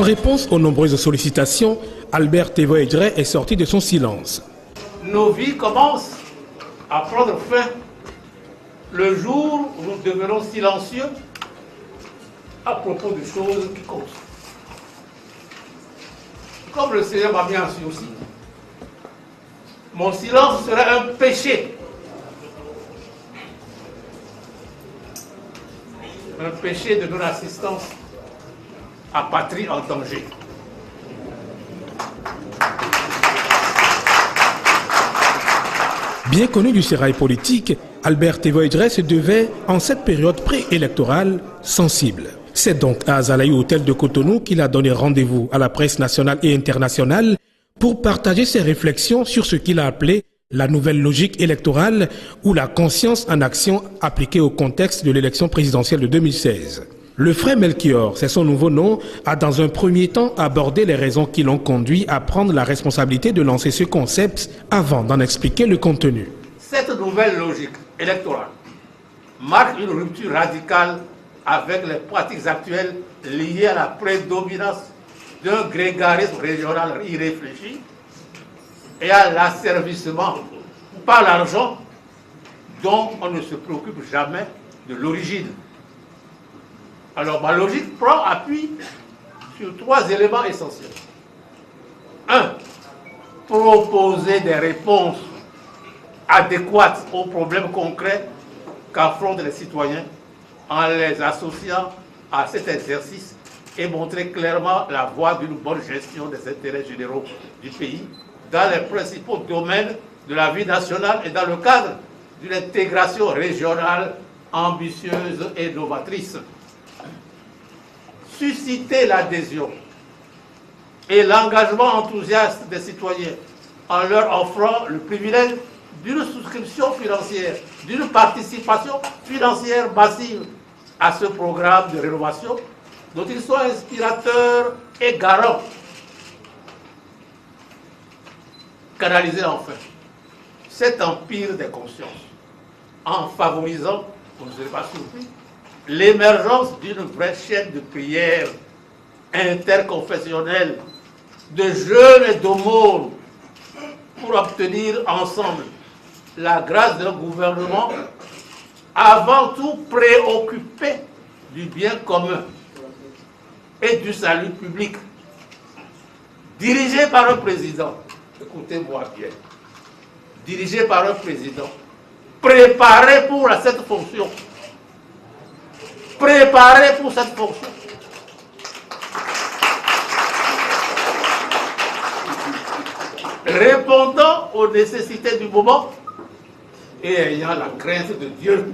réponse aux nombreuses sollicitations, Albert Tevoe-Djere est sorti de son silence. Nos vies commencent à prendre fin le jour où nous devenons silencieux à propos de choses qui comptent. Comme le Seigneur m'a bien assuré aussi, mon silence serait un péché. Un péché de non-assistance à patrie en danger. Bien connu du sérail politique, Albert Tevoe-Djere se devait, en cette période préélectorale, sensible. C'est donc à Azalaï Hôtel de Cotonou qu'il a donné rendez-vous à la presse nationale et internationale pour partager ses réflexions sur ce qu'il a appelé la nouvelle logique électorale ou la conscience en action appliquée au contexte de l'élection présidentielle de 2016. Le frère Melchior, c'est son nouveau nom, a dans un premier temps abordé les raisons qui l'ont conduit à prendre la responsabilité de lancer ce concept avant d'en expliquer le contenu. Cette nouvelle logique électorale marque une rupture radicale avec les pratiques actuelles liées à la prédominance d'un grégarisme régional irréfléchi et à l'asservissement par l'argent dont on ne se préoccupe jamais de l'origine. Alors ma logique prend appui sur 3 éléments essentiels. 1. Proposer des réponses adéquates aux problèmes concrets qu'affrontent les citoyens en les associant à cet exercice et montrer clairement la voie d'une bonne gestion des intérêts généraux du pays dans les principaux domaines de la vie nationale et dans le cadre d'une intégration régionale ambitieuse et novatrice. Susciter l'adhésion et l'engagement enthousiaste des citoyens en leur offrant le privilège d'une souscription financière, d'une participation financière massive à ce programme de rénovation dont ils sont inspirateurs et garants. Canaliser enfin cet empire des consciences en favorisant, vous ne serez pas surpris, l'émergence d'une vraie chaîne de prière interconfessionnelle, de jeûne et d'aumône pour obtenir ensemble la grâce d'un gouvernement avant tout préoccupé du bien commun et du salut public, dirigé par un président, écoutez-moi bien, dirigé par un président préparé pour cette fonction, préparé pour cette fonction. Répondant aux nécessités du moment et ayant la crainte de Dieu.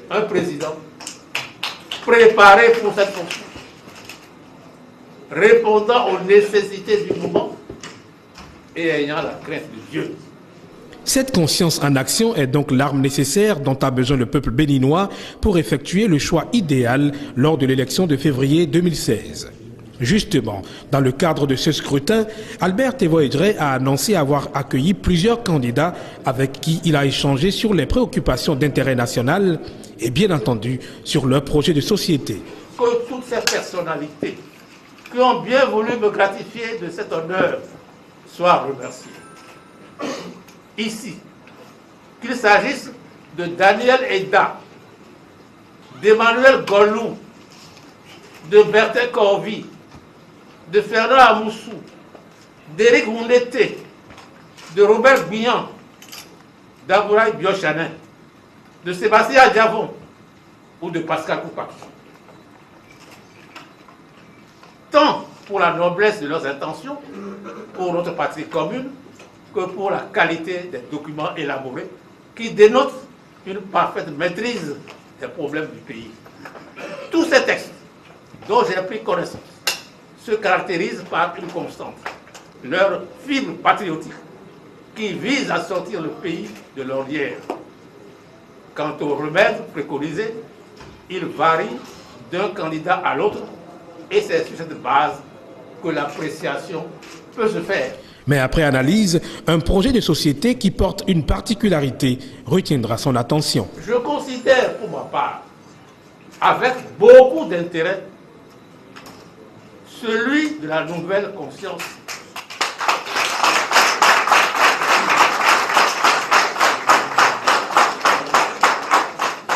Un président préparé pour cette fonction, répondant aux nécessités du moment et ayant la crainte de Dieu. Cette conscience en action est donc l'arme nécessaire dont a besoin le peuple béninois pour effectuer le choix idéal lors de l'élection de février 2016. Justement, dans le cadre de ce scrutin, Albert Tevoe-Djere a annoncé avoir accueilli plusieurs candidats avec qui il a échangé sur les préoccupations d'intérêt national et bien entendu sur leurs projets de société. Que toutes ces personnalités qui ont bien voulu me gratifier de cet honneur soient remerciées. Ici, qu'il s'agisse de Daniel Eda, d'Emmanuel Golou, de Bertin Corvi, de Fernand Amoussou, d'Éric Mounete, de Robert Guignan, d'Abouraï Biochanin, de Sébastien Diavon ou de Pascal Koupak. Tant pour la noblesse de leurs intentions, pour notre patrie commune, que pour la qualité des documents élaborés qui dénotent une parfaite maîtrise des problèmes du pays. Tous ces textes dont j'ai pris connaissance se caractérisent par une constante, leur fibre patriotique qui vise à sortir le pays de l'ornière. Quant aux remèdes préconisés, ils varient d'un candidat à l'autre et c'est sur cette base que l'appréciation peut se faire. Mais après analyse, un projet de société qui porte une particularité retiendra son attention. Je considère pour ma part, avec beaucoup d'intérêt, celui de la nouvelle conscience.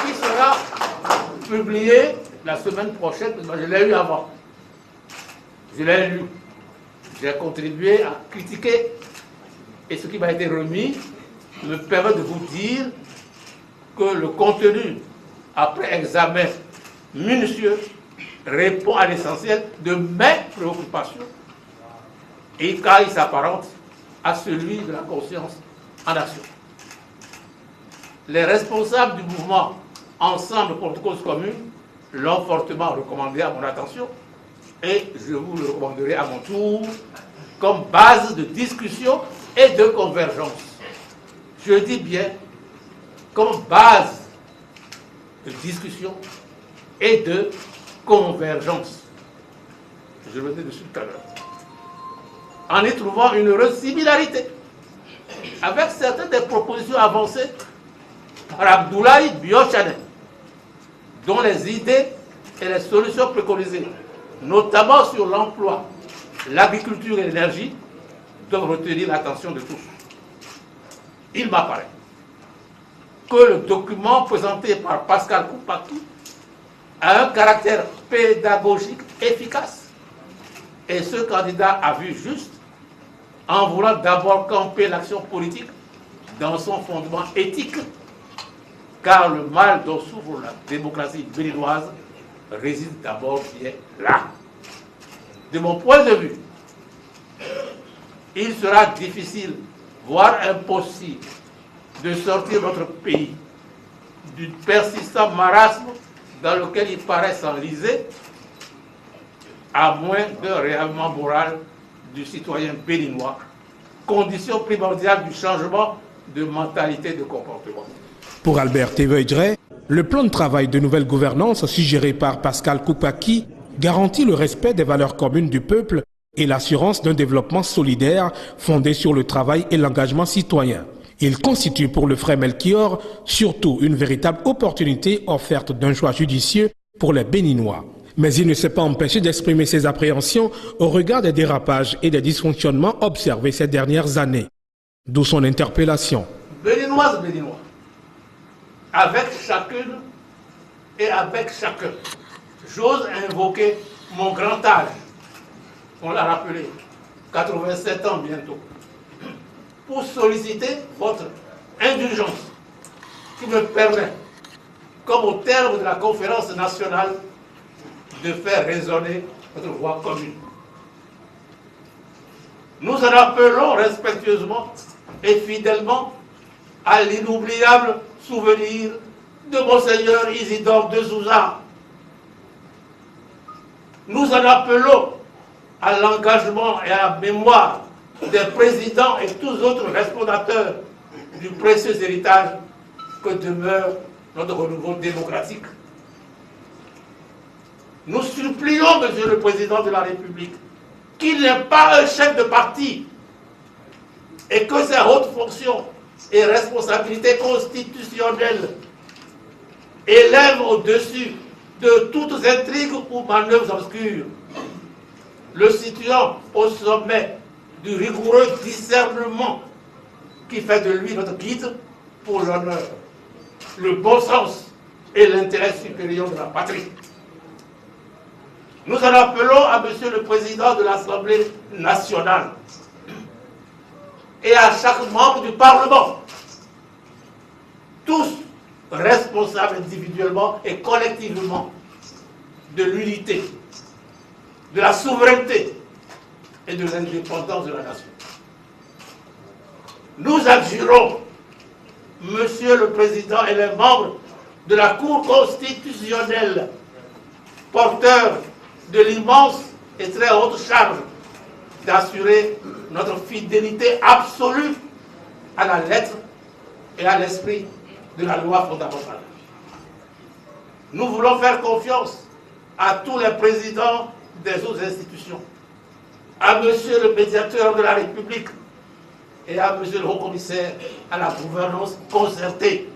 Qui sera publié la semaine prochaine, je l'ai eu avant. Je l'ai lu. J'ai contribué à critiquer et ce qui m'a été remis me permet de vous dire que le contenu, après examen minutieux, répond à l'essentiel de mes préoccupations et car il s'apparente à celui de la conscience en action. Les responsables du mouvement Ensemble pour une cause commune l'ont fortement recommandé à mon attention et je vous le recommanderai à mon tour comme base de discussion et de convergence. Je dis bien comme base de discussion et de convergence. Je reviens dessus tout à l'heure. En y trouvant une heureuse similarité avec certaines des propositions avancées par Abdoulaye Biochane, dont les idées et les solutions préconisées, notamment sur l'emploi, l'agriculture et l'énergie, doivent retenir l'attention de tous. Il m'apparaît que le document présenté par Pascal Koupaki a un caractère pédagogique efficace. Et ce candidat a vu juste en voulant d'abord camper l'action politique dans son fondement éthique, car le mal dont souffre la démocratie béninoise réside d'abord bien là. De mon point de vue, il sera difficile, voire impossible, de sortir notre pays du persistant marasme dans lequel il paraît s'enliser, à moins d'un réarmement moral du citoyen béninois, condition primordiale du changement de mentalité de comportement. Pour Albert Teveudre, le plan de travail de nouvelle gouvernance suggéré par Pascal Koupaki garantit le respect des valeurs communes du peuple et l'assurance d'un développement solidaire fondé sur le travail et l'engagement citoyen. Il constitue pour le frère Melchior surtout une véritable opportunité offerte d'un choix judicieux pour les Béninois. Mais il ne s'est pas empêché d'exprimer ses appréhensions au regard des dérapages et des dysfonctionnements observés ces dernières années. D'où son interpellation. Béninoises, Béninois, avec chacune et avec chacun, j'ose invoquer mon grand âge, on l'a rappelé, 87 ans bientôt, pour solliciter votre indulgence qui me permet, comme au terme de la conférence nationale, de faire résonner notre voix commune. Nous en appelons respectueusement et fidèlement à l'inoubliable souvenir de Monseigneur Isidore de Souza. Nous en appelons à l'engagement et à la mémoire des présidents et tous autres respondateurs du précieux héritage que demeure notre renouveau démocratique. Nous supplions, Monsieur le Président de la République, qu'il n'est pas un chef de parti et que ses hautes fonctions et responsabilités constitutionnelles élèvent au-dessus de toutes intrigues ou manœuvres obscures, le situant au sommet du rigoureux discernement qui fait de lui notre guide pour l'honneur, le bon sens et l'intérêt supérieur de la patrie. Nous en appelons à Monsieur le Président de l'Assemblée nationale et à chaque membre du Parlement, tous responsables individuellement et collectivement de l'unité, de la souveraineté et de l'indépendance de la nation. Nous adjurons, Monsieur le Président et les membres de la Cour constitutionnelle, porteurs de l'immense et très haute charge d'assurer notre fidélité absolue à la lettre et à l'esprit de la loi fondamentale. Nous voulons faire confiance à tous les présidents des autres institutions, à Monsieur le médiateur de la République et à Monsieur le haut-commissaire à la gouvernance concertée.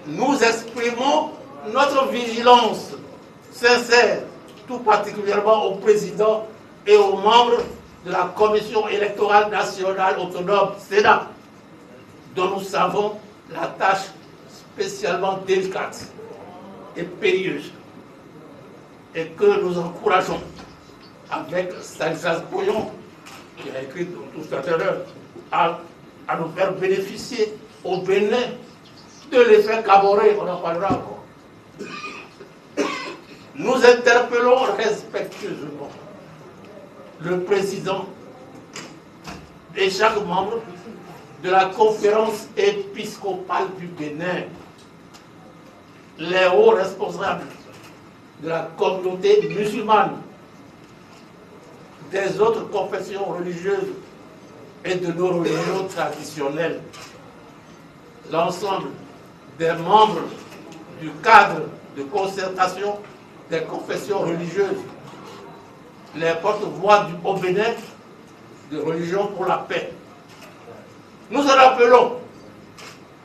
Nous exprimons notre vigilance sincère tout particulièrement au président et aux membres de la Commission électorale nationale autonome, Sénat, dont nous savons la tâche spécialement délicate et périlleuse, et que nous encourageons avec Stanislas Boyon, qui a écrit tout à l'heure, à nous faire bénéficier au Bénin de l'effet Caboret, on en parlera encore. Nous interpellons respectueusement le président et chaque membre de la conférence épiscopale du Bénin, les hauts responsables de la communauté musulmane, des autres confessions religieuses et de nos religions traditionnelles, l'ensemble des membres du cadre de concertation des confessions religieuses, les porte-voix au Bénin de Religion pour la paix. Nous en appelons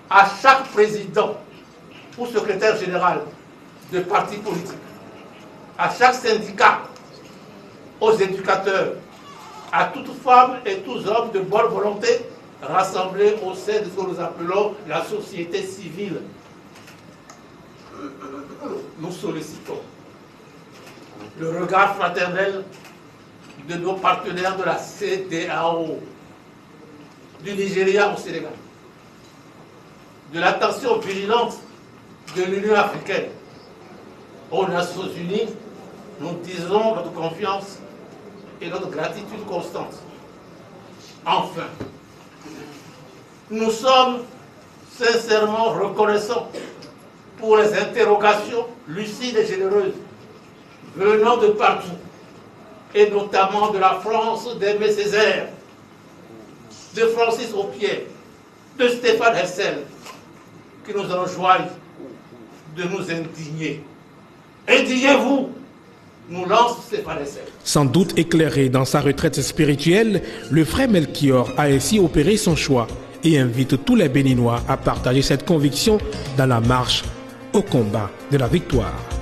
à chaque président ou secrétaire général de parti politique, à chaque syndicat, aux éducateurs, à toutes femmes et tous hommes de bonne volonté rassemblés au sein de ce que nous appelons la société civile. Nous sollicitons le regard fraternel de nos partenaires de la CEDEAO, du Nigeria au Sénégal, de l'attention vigilante de l'Union africaine. Aux Nations Unies, nous disons notre confiance et notre gratitude constante. Enfin, nous sommes sincèrement reconnaissants pour les interrogations lucides et généreuses venant de partout, et notamment de la France d'Aimé Césaire, de Francis Aupier, de Stéphane Hessel, qui nous enjoignent de nous indigner. Indignez-vous, nous lance Stéphane Hessel. Sans doute éclairé dans sa retraite spirituelle, le frère Melchior a ainsi opéré son choix et invite tous les Béninois à partager cette conviction dans la marche au combat de la victoire.